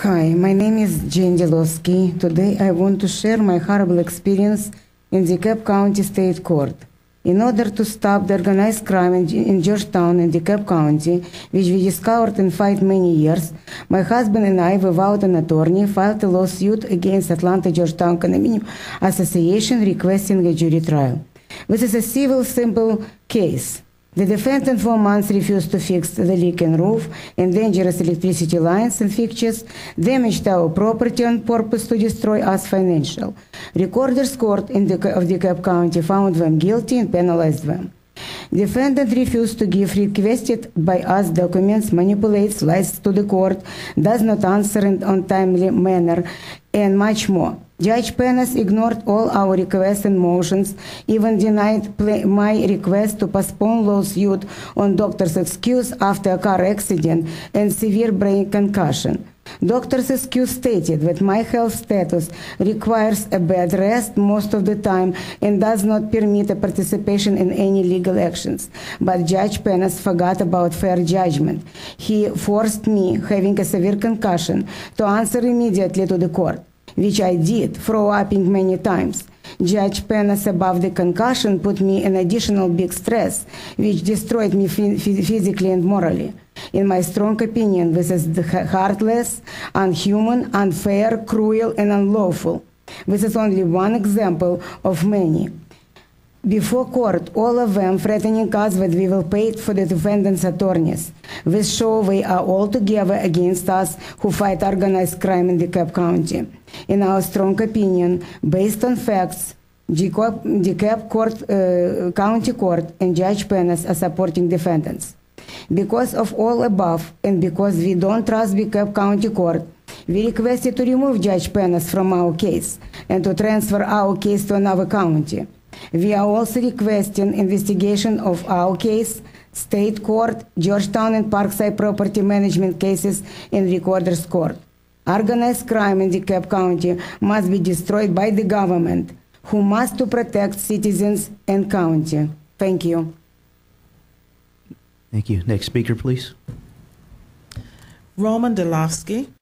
Hi, my name is Jane Delosky. Today I want to share my horrible experience in DeKalb County State Court. In order to stop the organized crime in Georgetown and DeKalb County, which we discovered and fight many years, my husband and I, without an attorney, filed a lawsuit against Atlanta Georgetown Condominium Association requesting a jury trial. This is a civil, simple case. The defendant for months refused to fix the leaking roof and dangerous electricity lines and fixtures, damaged our property on purpose to destroy us financially. Recorder's Court of DeKalb County found them guilty and penalized them. Defendant refused to give requested by us documents, manipulates, lies to the court, does not answer in a timely manner, and much more. Judge Penas ignored all our requests and motions, even denied my request to postpone lawsuit on doctor's excuse after a car accident and severe brain concussion. Doctor's excuse stated that my health status requires a bed rest most of the time and does not permit a participation in any legal actions. But Judge Penas forgot about fair judgment. He forced me, having a severe concussion, to answer immediately to the court, which I did, throw-upping many times. Judge Penas, above the concussion, put me in additional big stress, which destroyed me physically and morally. In my strong opinion, this is heartless, unhuman, unfair, cruel, and unlawful. This is only one example of many. Before court, all of them threatening us that we will pay for the defendant's attorneys. This show they are all together against us who fight organized crime in DeKalb County. In our strong opinion, based on facts, DeKalb County Court and Judge Penas are supporting defendants. Because of all above, and because we don't trust DeKalb County Court, we requested to remove Judge Penas from our case and to transfer our case to another county. We are also requesting investigation of our case, State Court, Georgetown and Parkside property management cases in Recorder's Court. Organized crime in DeKalb County must be destroyed by the government, who must to protect citizens and county. Thank you. Thank you. Next speaker, please. Roman Delovsky.